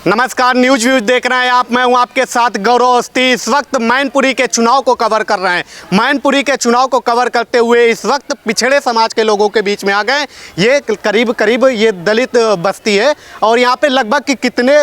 नमस्कार, news views देख रहे हैं आप। मैं हूं आपके साथ गौरव अवस्थी। इस वक्त मैनपुरी के चुनाव को कवर कर रहे हैं। मैनपुरी के चुनाव को कवर करते हुए इस वक्त पिछड़े समाज के लोगों के बीच में आ गए। ये करीब ये दलित बस्ती है और यहाँ पे लगभग कितने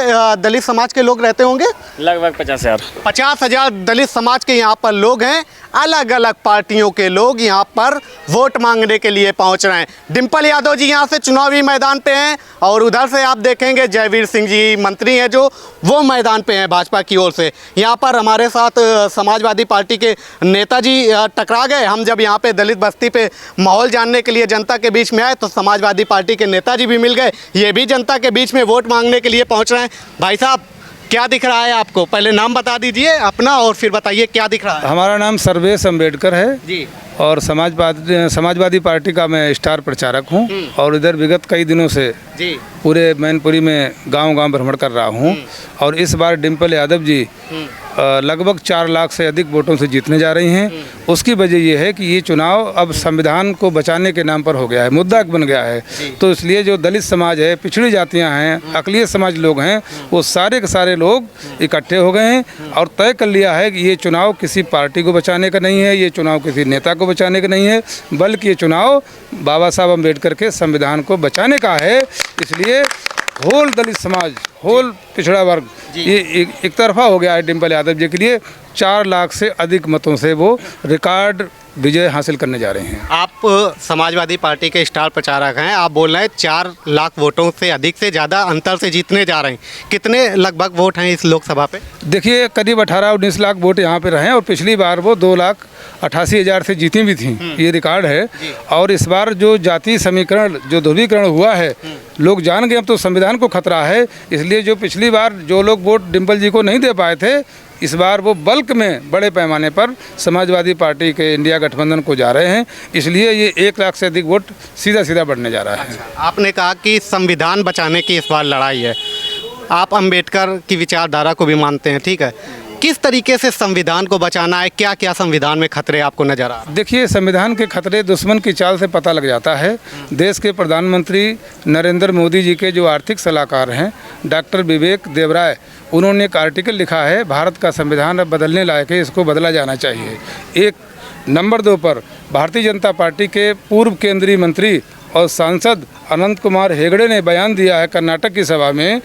दलित समाज के लोग रहते होंगे? लगभग 50,000। 50,000 दलित समाज के यहाँ पर लोग हैं। अलग अलग पार्टियों के लोग यहाँ पर वोट मांगने के लिए पहुँच रहे हैं। डिम्पल यादव जी यहाँ से चुनावी मैदान पे हैं और उधर से आप देखेंगे जयवीर सिंह जी मंत्री हैं जो वो मैदान पे हैं भाजपा की ओर से। यहाँ पर हमारे साथ समाजवादी पार्टी के नेताजी टकरा गए। हम जब यहाँ पे दलित बस्ती पे माहौल जानने के लिए जनता के बीच में आए तो समाजवादी पार्टी के नेताजी भी मिल गए। ये भी जनता के बीच में वोट मांगने के लिए पहुँच रहे हैं। भाई साहब, क्या दिख रहा है आपको? पहले नाम बता दीजिए अपना और फिर बताइए क्या दिख रहा है। हमारा नाम सर्वेश अम्बेडकर है जी और समाजवादी पार्टी का मैं स्टार प्रचारक हूं और इधर विगत कई दिनों से जी पूरे मैनपुरी में गांव-गांव भ्रमण कर रहा हूं और इस बार डिम्पल यादव जी लगभग 4 लाख से अधिक वोटों से जीतने जा रही हैं। उसकी वजह ये है कि ये चुनाव अब संविधान को बचाने के नाम पर हो गया है, मुद्दा बन गया है। तो इसलिए जो दलित समाज है, पिछड़ी जातियां हैं, अक़लियत समाज लोग हैं, वो सारे के सारे लोग इकट्ठे हो गए हैं और तय कर लिया है कि ये चुनाव किसी पार्टी को बचाने का नहीं है, ये चुनाव किसी नेता को बचाने का नहीं है, बल्कि ये चुनाव बाबा साहब अम्बेडकर के संविधान को बचाने का है। इसलिए होल दलित समाज, होल पिछड़ा वर्ग ये एक तरफा हो गया है डिम्पल यादव जी के लिए। 4 लाख से अधिक मतों से वो रिकॉर्ड विजय हासिल करने जा रहे हैं। आप समाजवादी पार्टी के स्टार प्रचारक हैं। आप बोल रहे हैं 4 लाख वोटों से अधिक से ज़्यादा अंतर से जीतने जा रहे हैं। कितने लगभग वोट हैं इस लोकसभा पे? देखिए, करीब 18-19 लाख वोट यहाँ पे रहे और पिछली बार वो 2,88,000 से जीती भी थी। ये रिकॉर्ड है। और इस बार जो जातीय समीकरण, जो ध्रुवीकरण हुआ है, लोग जान गए अब तो संविधान को खतरा है। इसलिए जो पिछली बार जो लोग वोट डिम्पल जी को नहीं दे पाए थे, इस बार वो बल्क में बड़े पैमाने पर समाजवादी पार्टी के इंडिया गठबंधन को जा रहे हैं। इसलिए ये 1 लाख से अधिक वोट सीधा बढ़ने जा रहा है। आपने कहा कि संविधान बचाने की इस बार लड़ाई है। आप अंबेडकर की विचारधारा को भी मानते हैं, ठीक है। किस तरीके से संविधान को बचाना है? क्या क्या संविधान में खतरे आपको नजर आ? देखिए, संविधान के खतरे दुश्मन की चाल से पता लग जाता है। देश के प्रधानमंत्री नरेंद्र मोदी जी के जो आर्थिक सलाहकार हैं डॉक्टर विवेक देवराय, उन्होंने एक आर्टिकल लिखा है, भारत का संविधान अब बदलने लायक है, इसको बदला जाना चाहिए। 1 नंबर 2 पर भारतीय जनता पार्टी के पूर्व केंद्रीय मंत्री और सांसद अनंत कुमार हेगड़े ने बयान दिया है कर्नाटक की सभा में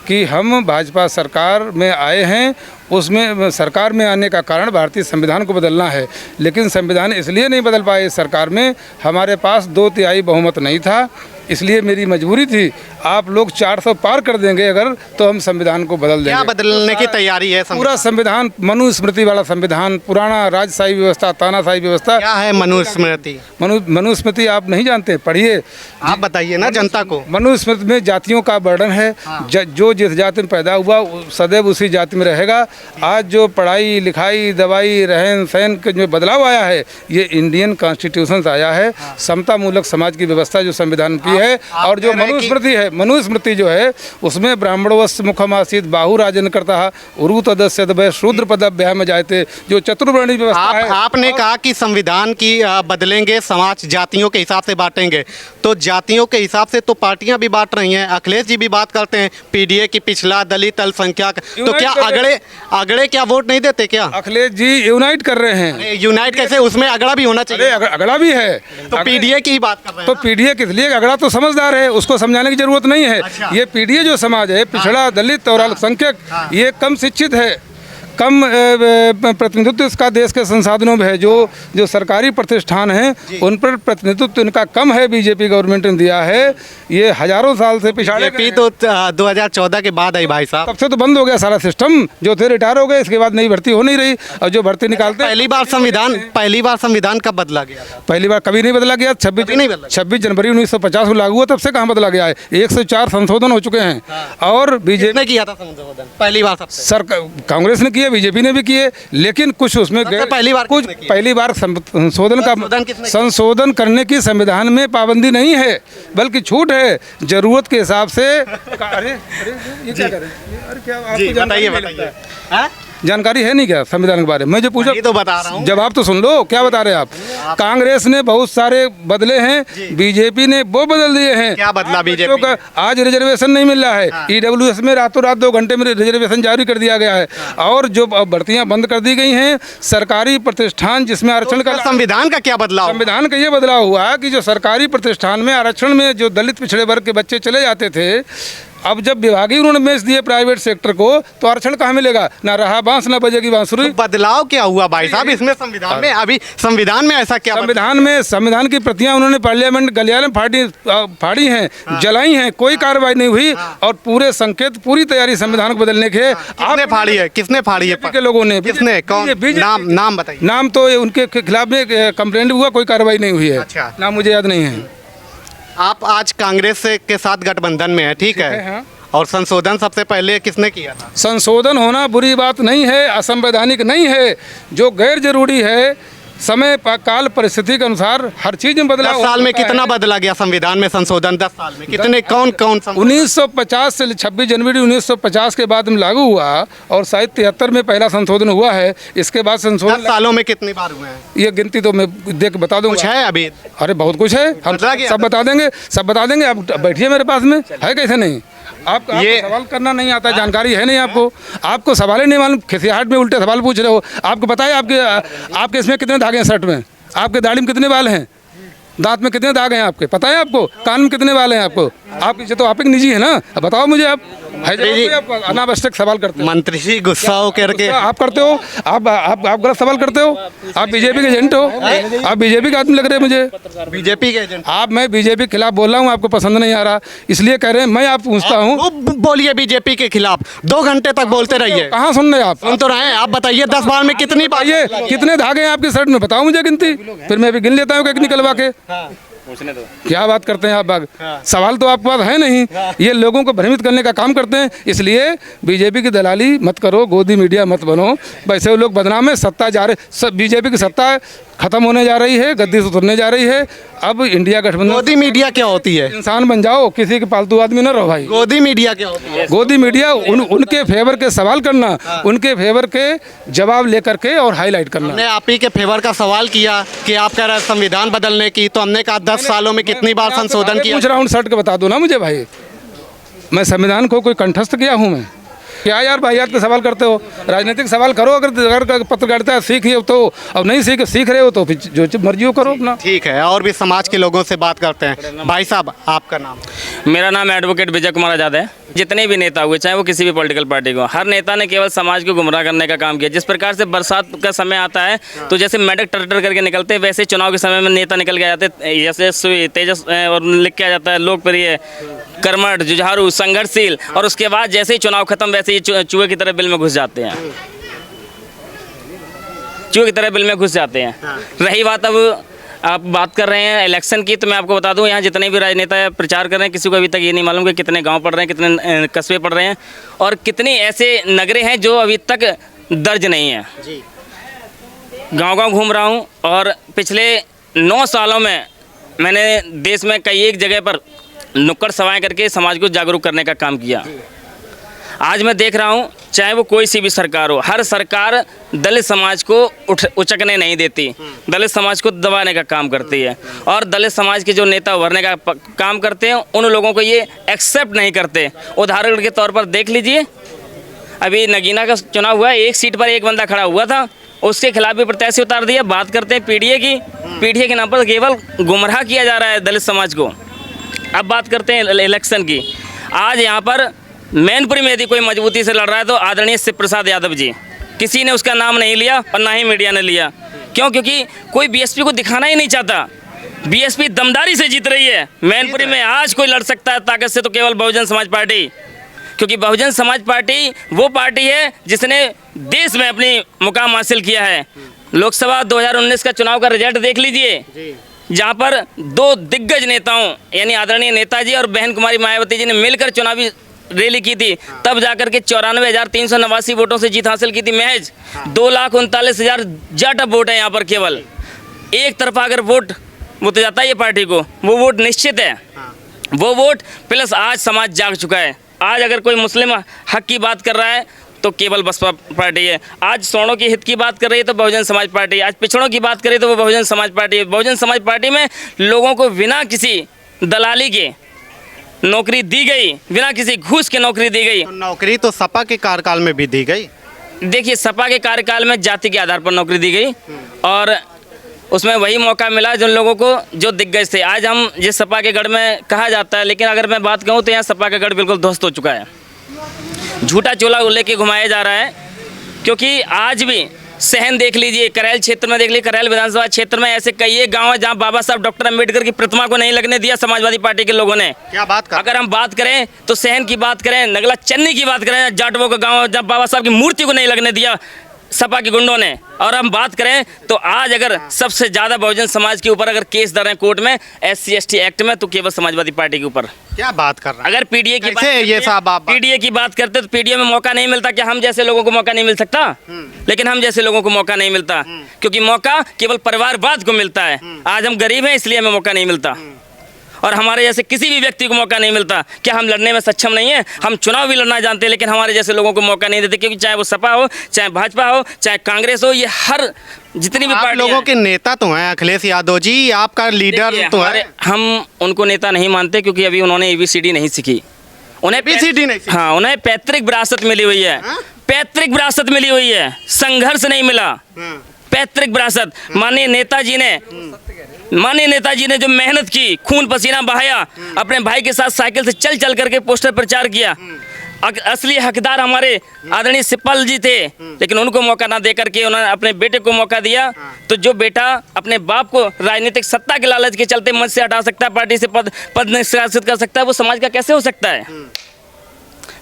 कि हम भाजपा सरकार में आए हैं, उसमें सरकार में आने का कारण भारतीय संविधान को बदलना है। लेकिन संविधान इसलिए नहीं बदल पाए, इस सरकार में हमारे पास 2/3 बहुमत नहीं था, इसलिए मेरी मजबूरी थी। आप लोग 400 पार कर देंगे अगर, तो हम संविधान को बदल देंगे। क्या बदलने की तैयारी है? पूरा संविधान, मनुस्मृति वाला संविधान, पुराना राजशाही व्यवस्था, तानाशाही व्यवस्था। क्या है मनुस्मृति? मनुस्मृति आप नहीं जानते? पढ़िए, आप बताइए ना जनता को। मनुस्मृति में जातियों का वर्णन है। जो जिस जाति में पैदा हुआ सदैव उसी जाति में रहेगा। आज जो पढ़ाई लिखाई, दवाई, रहन सहन के जो बदलाव आया है, ये इंडियन कॉन्स्टिट्यूशन से आया है। समता मूलक समाज की व्यवस्था जो संविधान की है। और जो मनुस्मृति है, मनुस्मृति जो है उसमें ब्राह्मणवस्य मुखमासीत बाहु राजन करता उरु तदस्य दभय शूद्र पदभ्यां में जाते, जो चतुर्वर्णी व्यवस्था है। आपने कहा कि संविधान की बदलेंगे, समाज जातियों के हिसाब से बांटेंगे, तो जातियों के हिसाब से तो पार्टियां भी बांट रही हैं। अखिलेश जी भी बात करते हैं पीडीए की पिछड़ा, दलित, अल्पसंख्यक। तो क्या अगड़े क्या वोट नहीं देते क्या? अखिलेश जी यूनाइट कर रहे हैं। यूनाइट कैसे? उसमें अगड़ा भी होना चाहिए। अगड़ा भी है तो पीडीए की ही बात कर रहे हैं। तो पीडीए किस लिए? अगड़ा तो समझदार है, उसको समझाने की जरूरत नहीं है। अच्छा। ये पीडीए जो समाज है, पिछड़ा, दलित और अल्पसंख्यक, ये कम शिक्षित है, कम प्रतिनिधित्व इसका देश के संसाधनों में है। जो सरकारी प्रतिष्ठान हैं उन पर प्रतिनिधित्व इनका कम है। बीजेपी गवर्नमेंट ने दिया है। ये हजारों साल से पिछाड़े तो 2014 के बाद आई भाई साहब, तब से तो बंद हो गया सारा सिस्टम। जो थे रिटायर हो गए, इसके बाद नई भर्ती हो नहीं रही और जो भर्ती निकालते। पहली बार संविधान कब बदला गया? पहली बार कभी नहीं बदला गया। 26 जनवरी 1950 में लागू हुआ, तब से कहाँ बदला गया है। 104 संशोधन हो चुके हैं। और बीजेपी ने किया था संशोधन पहली बार, सर कांग्रेस ने किया, बीजेपी ने भी किए, लेकिन कुछ उसमें पहली बार संशोधन करने की संविधान में पाबंदी नहीं है, बल्कि छूट है जरूरत के हिसाब से। अरे ये क्या कर रहे हैं? अरे क्या आपको बताइए। जानकारी है नहीं क्या संविधान के बारे में? मैं जो पूछा वही तो बता रहा हूँ। जवाब तो सुन लो, क्या बता रहे हैं आप? कांग्रेस ने बहुत सारे बदले हैं, बीजेपी ने वो बदल दिए हैं। क्या बदला बीजेपी बच्चों का आज रिजर्वेशन नहीं मिल रहा है, ईडब्ल्यूएस में रातों रात 2 घंटे में रिजर्वेशन जारी कर दिया गया है, और जो भर्तियां बंद कर दी गई हैं। सरकारी प्रतिष्ठान जिसमें आरक्षण का संविधान का क्या बदलाव? संविधान का ये बदलाव हुआ कि जो सरकारी प्रतिष्ठान में आरक्षण में जो दलित पिछड़े वर्ग के बच्चे चले जाते थे, अब जब विभागीय उन्होंने बेच दिए प्राइवेट सेक्टर को, तो आरक्षण कहाँ मिलेगा? ना रहा बांस ना बजेगी बांसुरी। बदलाव क्या हुआ भाई साहब इसमें संविधान में? अभी संविधान में ऐसा क्या संविधान की प्रतियां उन्होंने पार्लियामेंट गलियारे में फाड़ी हैं, जलाई हैं, कोई कार्रवाई नहीं हुई, और पूरे संकेत पूरी तैयारी संविधान को बदलने के। किसने फाड़ी है? किसने फाड़ी है? के लोगों ने। किसने? कौन? नाम बताइए। नाम तो उनके खिलाफ में कंप्लेंट हुआ, कोई कार्रवाई नहीं हुई है। अच्छा। नाम मुझे याद नहीं है। आप आज कांग्रेस के साथ गठबंधन में है, ठीक है, हाँ। और संशोधन सबसे पहले किसने किया था? संशोधन होना बुरी बात नहीं है, असंवैधानिक नहीं है। जो गैर जरूरी है, समय काल परिस्थिति के अनुसार हर चीज में बदलाव। 10 साल में कितना बदला गया संविधान में संशोधन? 10 साल में कितने कौन 1950 से 26 जनवरी 1950 के बाद में लागू हुआ, और शायद 73 में पहला संशोधन हुआ है। इसके बाद 10 संशोधन सालों में कितनी बार हुए हैं? ये गिनती तो मैं देख के बता दूंगा। कुछ है अभी? अरे बहुत कुछ है, हम सब बता देंगे, सब बता देंगे। आप बैठिए मेरे पास में, है कैसे नहीं? आपको सवाल करना नहीं आता, जानकारी है नहीं आपको सवाल ही नहीं मालूम, खिसियाहट में उल्टे सवाल पूछ रहे हो। आपको पता है आपके इसमें कितने दाग हैं शर्ट में? आपके दाढ़ी में कितने बाल हैं? दांत में कितने दाग हैं आपके? पता है आपको? कान में कितने बाल हैं आपको? आपकी तो आप एक निजी है ना, अब बताओ मुझे। आप अनावश्यक सवाल करते हो। मंत्री जी गुस्सा हो करके आप करते हो, आप गलत सवाल करते हो। आप बीजेपी के एजेंट हो, आप बीजेपी के आदमी लग रहे हैं मुझे। बीजेपी के एजेंट? मैं बीजेपी के खिलाफ बोल रहा हूँ, आपको पसंद नहीं आ रहा, इसलिए कह रहे हैं। मैं आप पूछता हूँ, बोलिए बीजेपी के खिलाफ, 2 घंटे तक बोलते रहिए। कहाँ सुन रहे आप? सुन तो रहे हैं। आप बताइए 10 बार में कितनी बार? ये कितने धागे हैं आपकी शर्ट में? बताओ मुझे गिनती, फिर मैं भी गिन लेता हूँ एक निकलवा के। क्या बात करते हैं आप? सवाल तो आपके पास है नहीं। ये लोगों को भ्रमित करने का काम करते हैं, इसलिए बीजेपी की दलाली मत करो, गोदी मीडिया मत बनो। वैसे वो लोग बदनाम है, सत्ता जा रहे, बीजेपी की सत्ता खत्म होने जा रही है, गद्दी से उतरने जा रही है। अब इंडिया गठबंधन। गोदी मीडिया क्या होती है? इंसान बन जाओ, किसी के पालतू आदमी न रहो भाई। गोदी मीडिया क्या होती है? गोदी मीडिया उनके फेवर के सवाल करना, उनके फेवर के जवाब लेकर के और हाईलाइट करना। हमने आप ही के फेवर का सवाल किया कि आप कह रहे हैं संविधान बदलने की, तो हमने कहा 10 सालों में कितनी बार संशोधन किया? पूछ रहा हूँ, शर्ट के बता दो ना मुझे भाई। मैं संविधान को कोई कंठस्थ किया हूँ मैं? क्या यार भाईयात के सवाल करते हो? राजनीतिक सवाल करो, अगर पत्रकारिता सीखिए तो। अब नहीं सीख रहे हो तो फिर जो मर्जी हो करो अपना। ठीक है, और भी समाज के लोगों से बात करते हैं। भाई साहब, आपका नाम? मेरा नाम एडवोकेट विजय कुमार आजाद है। जितने भी नेता हुए, चाहे वो किसी भी पॉलिटिकल पार्टी को, हर नेता ने केवल समाज को गुमराह करने का काम किया। जिस प्रकार से बरसात का समय आता है तो जैसे मेढक टर करके निकलते हैं, वैसे चुनाव के समय में नेता निकल के आ जाते, यशस्वी, तेजस और लिख के आ जाता है, लोकप्रिय, कर्मठ, जुझारू, संघर्षशील, और उसके बाद जैसे ही चुनाव खत्म वैसे ही चूहे की तरह बिल में घुस जाते हैं। चूहे की तरह बिल में घुस जाते हैं। रही बात, अब आप बात कर रहे हैं इलेक्शन की, तो मैं आपको बता दूं, यहाँ जितने भी राजनेता प्रचार कर रहे हैं, किसी को अभी तक ये नहीं मालूम कि कितने गांव पड़ रहे हैं, कितने कस्बे पड़ रहे हैं, और कितने ऐसे नगरे हैं जो अभी तक दर्ज नहीं है। गांव-गांव घूम रहा हूं, और पिछले 9 सालों में मैंने देश में कई एक जगह पर नुक्कड़ सभाएं करके समाज को जागरूक करने का काम किया। आज मैं देख रहा हूँ, चाहे वो कोई सी भी सरकार हो, हर सरकार दलित समाज को उचकने नहीं देती, दलित समाज को दबाने का काम करती है, और दलित समाज के जो नेता उभरने का काम करते हैं, उन लोगों को ये एक्सेप्ट नहीं करते। उदाहरण के तौर पर देख लीजिए, अभी नगीना का चुनाव हुआ, एक सीट पर एक बंदा खड़ा हुआ था, उसके खिलाफ भी प्रत्याशी उतार दिया। बात करते हैं पीडीए की, पीडीए के नाम पर केवल गुमराह किया जा रहा है दलित समाज को। अब बात करते हैं इलेक्शन की। आज यहाँ पर मैनपुरी में यदि कोई मजबूती से लड़ रहा है तो आदरणीय शिव प्रसाद यादव जी, किसी ने उसका नाम नहीं लिया और ना ही मीडिया ने लिया। क्यों? क्योंकि कोई बीएसपी को दिखाना ही नहीं चाहता। बीएसपी दमदारी से जीत रही है। मैनपुरी में आज कोई लड़ सकता है ताकत से तो केवल बहुजन समाज पार्टी, क्योंकि बहुजन समाज पार्टी वो पार्टी है जिसने देश में अपनी मुकाम हासिल किया है। लोकसभा 2019 का चुनाव का रिजल्ट देख लीजिए, जहाँ पर 2 दिग्गज नेताओं यानी आदरणीय नेताजी और बहन कुमारी मायावती जी ने मिलकर चुनावी रैली की थी, तब जाकर के 94,389 वोटों से जीत हासिल की थी। महज 2,39,000 जाट वोट है यहाँ पर। केवल एक तरफा अगर वोट मुझे जाता है ये पार्टी को, वो वोट निश्चित है। वो वोट प्लस आज समाज जाग चुका है। आज अगर कोई मुस्लिम हक की बात कर रहा है तो केवल बसपा पार्टी है। आज सवर्णों के हित की बात कर रही है तो बहुजन समाज पार्टी, आज पिछड़ों की बात करें तो वो बहुजन समाज पार्टी है। बहुजन समाज पार्टी में लोगों को बिना किसी दलाली के नौकरी दी गई, बिना किसी घूस के नौकरी दी गई। तो नौकरी तो सपा के कार्यकाल में भी दी गई। देखिए, सपा के कार्यकाल में जाति के आधार पर नौकरी दी गई और उसमें वही मौका मिला जिन लोगों को जो दिग्गज थे। आज हम जिस सपा के गढ़ में कहा जाता है, लेकिन अगर मैं बात कहूँ तो यहाँ सपा का गढ़ बिल्कुल ध्वस्त हो चुका है। झूठा चोला लेके घुमाया जा रहा है, क्योंकि आज भी सहन देख लीजिए, करेल क्षेत्र में देख लीजिए, करेल विधानसभा क्षेत्र में ऐसे कई एक गाँव है जहाँ बाबा साहब डॉक्टर अम्बेडकर की प्रतिमा को नहीं लगने दिया समाजवादी पार्टी के लोगों ने। क्या बात कर, अगर हम बात करें तो सहन की बात करें, नगला चन्नी की बात करें, जाटवों का गाँव जहाँ बाबा साहब की मूर्ति को नहीं लगने दिया सपा के गुंडों ने। और हम बात करें तो आज अगर सबसे ज़्यादा बहुजन समाज के ऊपर अगर केस दर है कोर्ट में SC/ST एक्ट में, तो केवल समाजवादी पार्टी के ऊपर। क्या बात कर रहे हैं? अगर PDA की कैसे ये साहब आप PDA की बात करते तो PDA में मौका नहीं मिलता, क्या हम जैसे लोगों को मौका नहीं मिल सकता? लेकिन हम जैसे लोगों को मौका नहीं मिलता, क्योंकि मौका केवल परिवारवाद को मिलता है। आज हम गरीब हैं इसलिए हमें मौका नहीं मिलता, और हमारे जैसे किसी भी व्यक्ति को मौका नहीं मिलता। क्या हम लड़ने में सक्षम नहीं है? हम चुनाव भी लड़ना जानते हैं, लेकिन हमारे जैसे लोगों को मौका नहीं देते, क्योंकि चाहे वो सपा हो, चाहे भाजपा हो, चाहे कांग्रेस हो, ये हर जितनी भी आप पार्टी लोगों के नेता तो हैं अखिलेश यादव जी, आपका लीडर तो है। हम उनको नेता नहीं मानते, क्योंकि अभी उन्होंने ABCD नहीं सीखी। उन्हें ABCD नहीं सीखी? हाँ, उन्हें पैतृक विरासत मिली हुई है। पैतृक विरासत मिली हुई है, संघर्ष नहीं मिला। पैतृक विरासत। माननीय नेताजी ने जो मेहनत की, खून पसीना बहाया, अपने भाई के साथ साइकिल से चल चल करके पोस्टर प्रचार किया। असली हकदार हमारे आदरणीय सिब्बल जी थे, लेकिन उनको मौका ना दे करके उन्होंने अपने बेटे को मौका दिया। तो जो बेटा अपने बाप को राजनीतिक सत्ता के लालच के चलते मंच से हटा सकता है, पार्टी से पद निष्कासित कर सकता है, वो समाज का कैसे हो सकता है?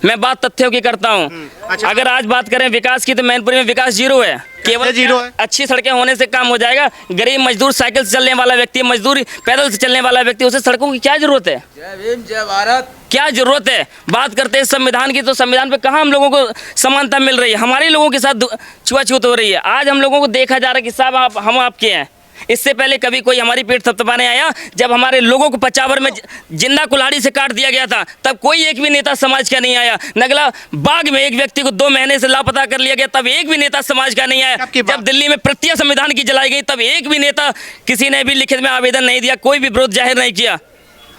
मैं बात तथ्यों की करता हूँ। अच्छा। अगर आज बात करें विकास की, तो मैनपुरी में विकास जीरो है। केवल जीरो है? अच्छी सड़कें होने से काम हो जाएगा? गरीब मजदूर, साइकिल से चलने वाला व्यक्ति, मजदूर पैदल से चलने वाला व्यक्ति, उसे सड़कों की क्या जरूरत है? जय भीम, जय भारत। क्या जरूरत है? बात करते हैं संविधान की, तो संविधान पे कहाँ हम लोगों को समानता मिल रही है? हमारे लोगों के साथ छुआछूत हो रही है। आज हम लोगों को देखा जा रहा है कि साहब हम आपके हैं। इससे पहले कभी कोई हमारी पेट थपथपाने आया? जब हमारे लोगों को पचावर में जिंदा कुल्हाड़ी से काट दिया गया था, तब कोई एक भी नेता समाज का नहीं आया। नगला बाग में एक व्यक्ति को 2 महीने से लापता कर लिया गया, तब एक भी नेता समाज का नहीं आया। जब दिल्ली में प्रतिया संविधान की जलाई गई, तब एक भी नेता, किसी ने भी लिखित में आवेदन नहीं दिया, कोई भी विरोध जाहिर नहीं किया।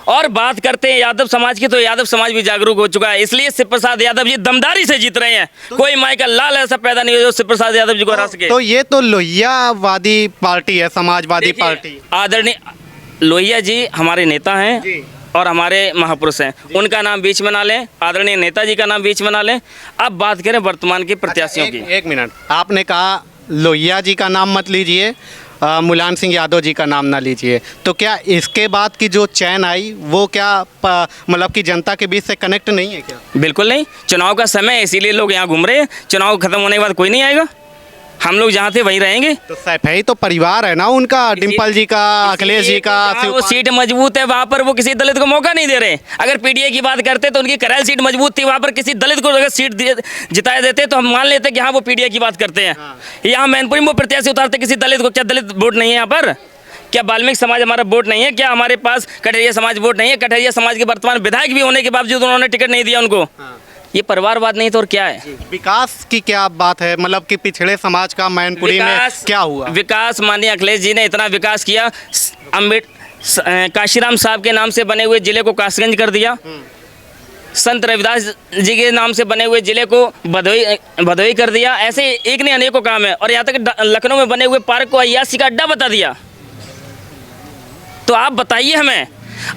और बात करते हैं यादव समाज की, तो यादव समाज भी जागरूक हो चुका है। इसलिए शिव प्रसाद यादव जी दमदारी से जीत रहे हैं। कोई माई का लाल ऐसा पैदा नहीं हुआ जो शिव प्रसाद यादव जी को हरा सके। तो ये तो लोहियावादी पार्टी है, समाजवादी पार्टी। आदरणीय लोहिया जी हमारे नेता हैं और हमारे महापुरुष हैं, उनका नाम बीच में ना लें, आदरणीय नेताजी का नाम बीच में ना लें। अब बात करें वर्तमान के प्रत्याशियों की। एक मिनट, आपने कहा लोहिया जी का नाम मत लीजिए, मुलायम सिंह यादव जी का नाम ना लीजिए, तो क्या इसके बाद की जो चैन आई वो क्या मतलब कि जनता के बीच से कनेक्ट नहीं है क्या? बिल्कुल नहीं। चुनाव का समय है, इसीलिए लोग यहाँ घूम रहे हैं। चुनाव खत्म होने के बाद कोई नहीं आएगा, हम लोग जहाँ थे वहीं रहेंगे। तो सैफई तो परिवार है ना उनका, डिम्पल जी का, अखिलेश जी का। वो सीट मजबूत है, वहाँ पर वो किसी दलित को मौका नहीं दे रहे। अगर PDA की बात करते तो उनकी करेल सीट मजबूत थी, वहाँ पर किसी दलित को अगर सीट जिताए देते तो हम मान लेते कि हाँ वो PDA की बात करते हैं। यहाँ मैनपुरी में वो प्रत्याशी उतारते किसी दलित को। क्या दलित वोट नहीं है यहाँ पर? क्या वाल्मीकि समाज हमारा वोट नहीं है? क्या हमारे पास कटहरिया समाज वोट नहीं है? कटहरिया समाज के वर्तमान विधायक भी होने के बावजूद उन्होंने टिकट नहीं दिया उनको। ये परिवारवाद नहीं तो और क्या है? विकास की क्या बात है? मतलब कि पिछड़े समाज का मैनपुरी में क्या हुआ? विकास माननीय अखिलेश जी ने इतना विकास किया, काशीराम साहब के नाम से बने हुए जिले को कासगंज कर दिया, संत रविदास जी के नाम से बने हुए जिले को भदोई कर दिया। ऐसे एक ने अनेकों काम है। और यहाँ तक लखनऊ में बने हुए पार्क को अय्यासी का अड्डा बता दिया। तो आप बताइए हमें,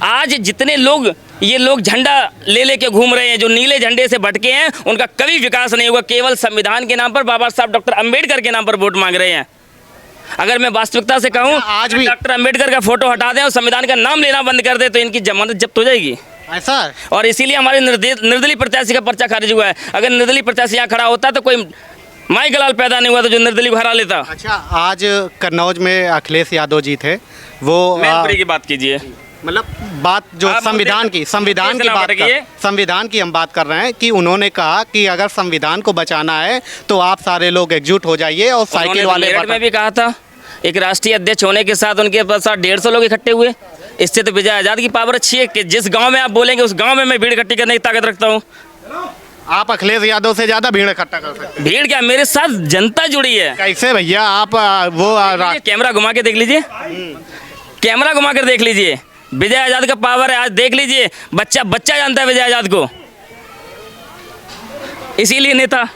आज जितने लोग ये लोग झंडा ले लेके घूम रहे हैं, जो नीले झंडे से भटके हैं, उनका कभी विकास नहीं होगा। केवल संविधान के नाम पर, बाबा साहब डॉक्टर अंबेडकर के नाम पर वोट मांग रहे हैं। अगर मैं वास्तविकता से कहूँ, आज भी डॉक्टर अंबेडकर का फोटो हटा दें और संविधान का नाम लेना बंद कर दे तो इनकी जमानत जब्त हो जाएगी। ऐसा है? और इसीलिए हमारे निर्दलीय प्रत्याशी का पर्चा खारिज हुआ है। अगर निर्दलीय प्रत्याशी यहाँ खड़ा होता तो कोई माई गलाल पैदा नहीं हुआ तो जो निर्दलीय हरा लेता। अच्छा, आज कन्नौज में अखिलेश यादव जी थे, वो मैनपुरी की बात कीजिए। मतलब बात जो संविधान की संविधान की हम बात कर रहे हैं कि उन्होंने कहा कि अगर संविधान को बचाना है तो आप सारे लोग एकजुट हो जाइए। और साइकिल वाले में भी कहा था, एक राष्ट्रीय अध्यक्ष होने के साथ उनके पास 150 लोग इकट्ठे हुए। इससे तो विजय आज़ाद की पावर अच्छी है कि जिस गांव में आप बोलेंगे उस गांव में मैं भीड़ इकट्ठी करने की ताकत रखता हूँ। आप अखिलेश यादव से ज्यादा भीड़ इकट्ठा कर सकते भीड़ क्या, मेरे साथ जनता जुड़ी है। हैं। कैसे भैया आप ये कैमरा घुमा के देख लीजिए, कैमरा घुमा कर देख लीजिए, विजय आजाद का पावर है। आज देख लीजिए, बच्चा बच्चा जानता है विजय आजाद को, इसीलिए नेता।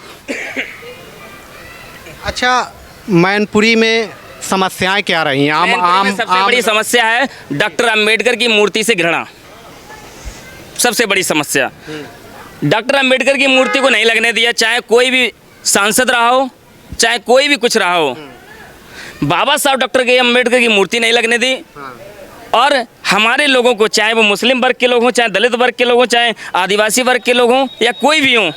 अच्छा, मैनपुरी में समस्याएं क्या रही हैं? मैनपुरी में सबसे बड़ी समस्या है डॉक्टर अंबेडकर की मूर्ति से घृणा। सबसे बड़ी समस्या, डॉक्टर अंबेडकर की मूर्ति को नहीं लगने दिया, चाहे कोई भी सांसद रहा हो, चाहे कोई भी कुछ रहा हो। बाबा साहब डॉक्टर के अंबेडकर की मूर्ति नहीं लगने दी। और हमारे लोगों को, चाहे वो मुस्लिम वर्ग के लोग हों, चाहे दलित वर्ग के लोग हों, चाहे आदिवासी वर्ग के लोग हों, या कोई भी हों,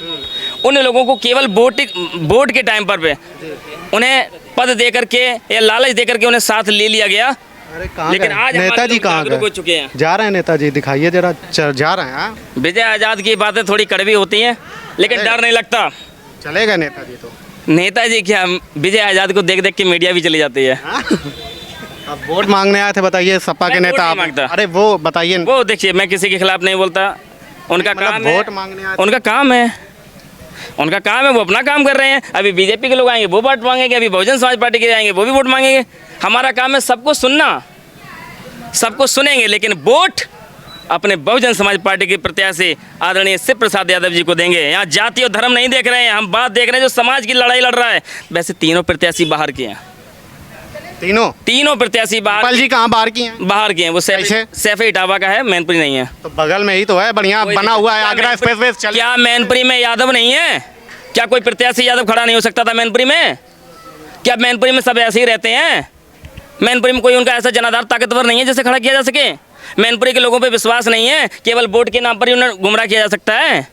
उन लोगों को केवल वोट के टाइम पर उन्हें पद दे करके या लालच दे करके उन्हें साथ ले लिया गया। अरे कहाँ लेकिन गए? आज हमारे नेताजी लोग कहाँ जागरूक गए? हो चुके हैं। जा रहे हैं नेताजी, दिखाइए जरा। जा रहे हैं? हाँ? विजय आजाद की बातें थोड़ी कड़वी होती हैं, लेकिन डर नहीं लगता। चलेगा नेताजी तो? नेताजी क्या, विजय आजाद को देख देख के मीडिया भी चली जाती है। अब वोट मांगने आए थे, बताइए सपा के मैं नेता वोट आप। नहीं मांगता। अरे वो बताइए। वो देखिए, मैं किसी के खिलाफ नहीं बोलता, उनका मतलब काम है, वोट मांगने आए थे। उनका काम है, उनका काम है, वो अपना काम कर रहे हैं। अभी बीजेपी के लोग आएंगे वो वोट मांगेंगे, अभी बहुजन समाज पार्टी के आएंगे वो भी वोट मांगेंगे। हमारा काम है सबको सुनना, सबको सुनेंगे, लेकिन वोट अपने बहुजन समाज पार्टी के प्रत्याशी आदरणीय शिव प्रसाद यादव जी को देंगे। यहाँ जाति और धर्म नहीं देख रहे हैं, हम बात देख रहे हैं जो समाज की लड़ाई लड़ रहा है। वैसे तीनों प्रत्याशी बाहर के हैं, तीनों प्रत्याशी पाल जी कहाँ बाहर की हैं? बाहर के हैं। वो सैफ इटावा का है, मैनपुरी नहीं है। तो बगल में ही तो है, बढ़िया बना हुआ है, आगरा एक्सप्रेसवे चल। क्या मैनपुरी में यादव नहीं है? क्या कोई प्रत्याशी यादव खड़ा नहीं हो सकता था मैनपुरी में? क्या मैनपुरी में सब ऐसे ही रहते हैं? मैनपुरी में कोई उनका ऐसा जनाधार ताकतवर नहीं है जिसे खड़ा किया जा सके? मैनपुरी के लोगों पे विश्वास नहीं है, केवल वोट के नाम पर ही उन्हें गुमराह किया जा सकता है।